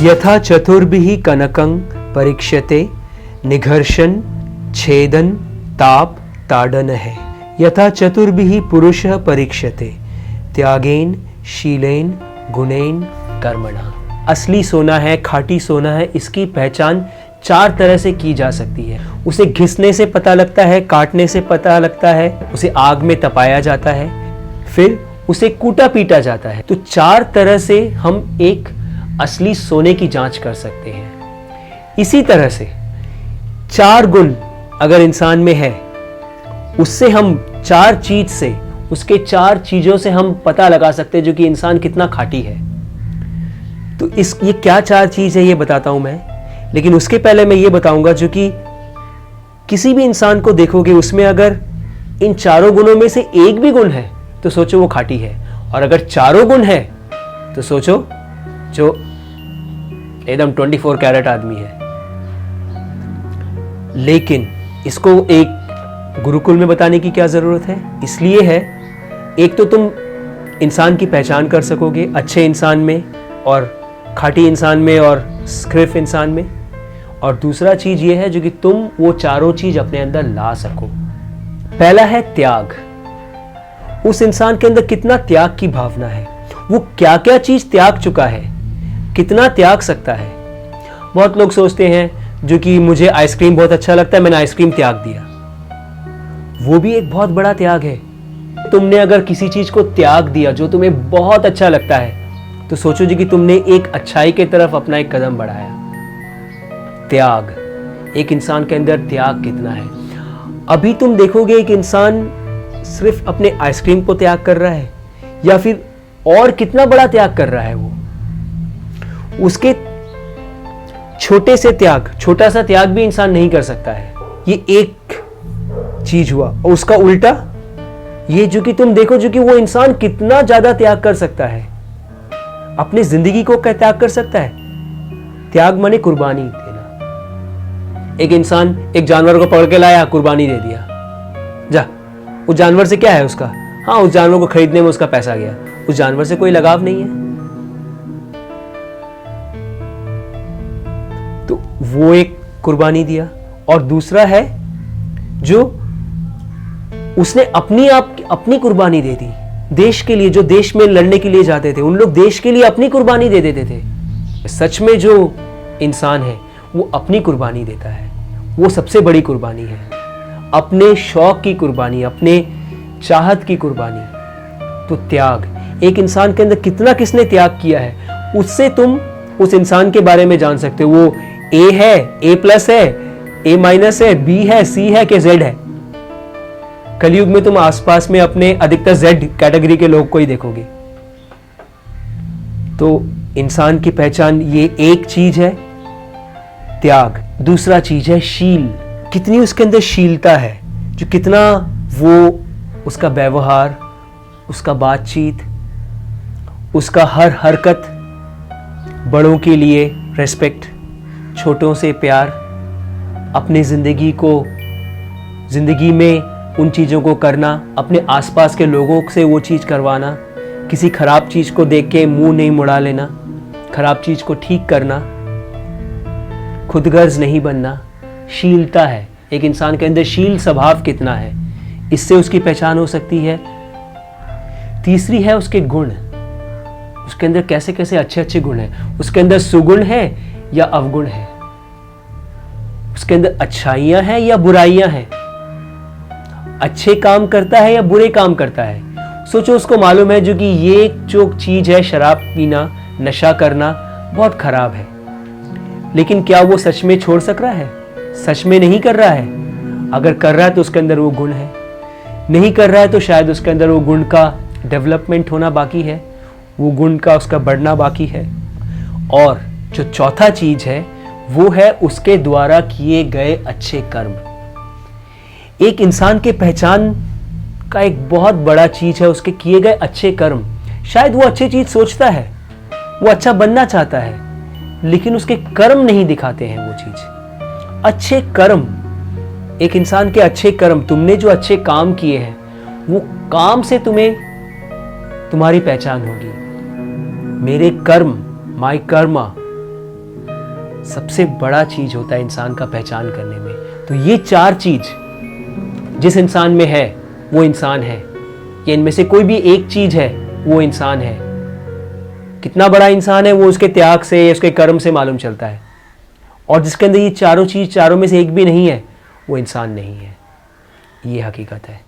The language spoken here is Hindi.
यथा चतुर्भिः कनकं परीक्ष्यते निघर्षण छेदन ताप ताड़न है। यथा चतुर्भिः पुरुषः परीक्ष्यते त्यागेन शीलेन गुणेन कर्मणा। असली सोना है, खाटी सोना है, इसकी पहचान 4 तरह से की जा सकती है। उसे घिसने से पता लगता है, काटने से पता लगता है, उसे आग में तपाया जाता है, फिर उसे कूटा पीटा जाता है। तो 4 तरह से हम एक असली सोने की जांच कर सकते हैं। इसी तरह से 4 गुण अगर इंसान में है, उससे हम 4 चीज से, उसके 4 चीजों से हम पता लगा सकते हैं जो कि इंसान कितना खाटी है। तो ये क्या 4 चीज है ये बताता हूं मैं, लेकिन उसके पहले मैं ये बताऊंगा जो कि किसी भी इंसान को देखोगे उसमें अगर इन 4 गुणों में से एक भी गुण है तो सोचो वो खाटी है, और अगर 4 गुण है तो सोचो जो एकदम 24 कैरेट आदमी है। लेकिन इसको एक गुरुकुल में बताने की क्या जरूरत है? इसलिए है, एक तो तुम इंसान की पहचान कर सकोगे अच्छे इंसान में और खाटी इंसान में और स्क्रिफ इंसान में, और दूसरा चीज ये है जो कि तुम वो 4 चीज अपने अंदर ला सको। पहला है त्याग। उस इंसान के अंदर कितना त्याग की भावना है, वो क्या क्या चीज त्याग चुका है, कितना त्याग सकता है। बहुत लोग सोचते हैं जो कि मुझे आइसक्रीम बहुत अच्छा लगता है, मैंने आइसक्रीम त्याग दिया। वो भी एक बहुत बड़ा त्याग है। तुमने अगर किसी चीज को त्याग दिया जो तुम्हें बहुत अच्छा लगता है तो सोचो जी कि तुमने एक अच्छाई की तरफ अपना एक कदम बढ़ाया। त्याग, एक इंसान के अंदर त्याग कितना है। अभी तुम देखोगे एक इंसान सिर्फ अपने आइसक्रीम को त्याग कर रहा है, या फिर और कितना बड़ा त्याग कर रहा है वो। उसके छोटे से त्याग, छोटा सा त्याग भी इंसान नहीं कर सकता है। ये एक चीज हुआ। और उसका उल्टा ये जो कि तुम देखो जो कि वो इंसान कितना ज्यादा त्याग कर सकता है, अपनी जिंदगी को क्या त्याग कर सकता है। त्याग माने कुर्बानी देना। एक इंसान एक जानवर को पकड़ के लाया, कुर्बानी दे दिया, जा। उस जानवर से क्या है उसका? हाँ, उस जानवर को खरीदने में उसका पैसा गया, उस जानवर से कोई लगाव नहीं है। तो वो एक कुर्बानी दिया। और दूसरा है जो उसने अपनी कुर्बानी दे दी देश के लिए। जो देश में लड़ने के लिए जाते थे उन लोग देश के लिए अपनी कुर्बानी दे देते थे। सच में जो इंसान है वो अपनी कुर्बानी देता है, वो सबसे बड़ी कुर्बानी है। अपने शौक की कुर्बानी, अपने चाहत की कुर्बानी। तो त्याग, एक इंसान के अंदर कितना किसने त्याग किया है, उससे तुम उस इंसान के बारे में जान सकते हो। वो ए है, A+ है, A- है, B है, C है कि Z है। कलयुग में तुम आसपास में अपने अधिकतर Z कैटेगरी के लोग को ही देखोगे। तो इंसान की पहचान ये एक चीज है, त्याग। दूसरा चीज है शील। कितनी उसके अंदर शीलता है, जो कितना वो, उसका व्यवहार, उसका बातचीत, उसका हर हरकत, बड़ों के लिए रेस्पेक्ट, छोटों से प्यार, अपनी जिंदगी में उन चीज़ों को करना, अपने आसपास के लोगों से वो चीज़ करवाना, किसी खराब चीज़ को देख के मुंह नहीं मुड़ा लेना, खराब चीज़ को ठीक करना, खुदगर्ज नहीं बनना। शीलता है, एक इंसान के अंदर शील स्वभाव कितना है, इससे उसकी पहचान हो सकती है। तीसरी है उसके गुण, उसके अंदर कैसे कैसे अच्छे अच्छे गुण हैं। उसके अंदर सुगुण है या अवगुण है, उसके अंदर अच्छाइयां हैं या बुराइयां हैं, अच्छे काम करता है या बुरे काम करता है। सोचो उसको मालूम है जो कि ये जो चीज है, शराब पीना, नशा करना बहुत खराब है, लेकिन क्या वो सच में छोड़ सक रहा है? सच में नहीं कर रहा है। अगर कर रहा है तो उसके अंदर वो गुण है, नहीं कर रहा है तो शायद उसके अंदर वो गुण का डेवलपमेंट होना बाकी है, वो गुण का उसका बढ़ना बाकी है। और जो चौथा चीज है वो है उसके द्वारा किए गए अच्छे कर्म। एक इंसान के पहचान का एक बहुत बड़ा चीज है उसके किए गए अच्छे कर्म। शायद वो अच्छी चीज सोचता है, वो अच्छा बनना चाहता है, लेकिन उसके कर्म नहीं दिखाते हैं वो चीज। अच्छे कर्म एक इंसान के अच्छे कर्म, तुमने जो अच्छे काम किए हैं, वो काम से तुम्हारी पहचान होगी। मेरे कर्म, माय कर्मा, सबसे बड़ा चीज होता है इंसान का पहचान करने में। तो ये 4 चीज जिस इंसान में है वो इंसान है, या इनमें से कोई भी एक चीज है वो इंसान है। कितना बड़ा इंसान है वो उसके त्याग से, उसके कर्म से मालूम चलता है। और जिसके अंदर ये चारों चीज, चारों में से एक भी नहीं है, वो इंसान नहीं है। ये हकीकत है।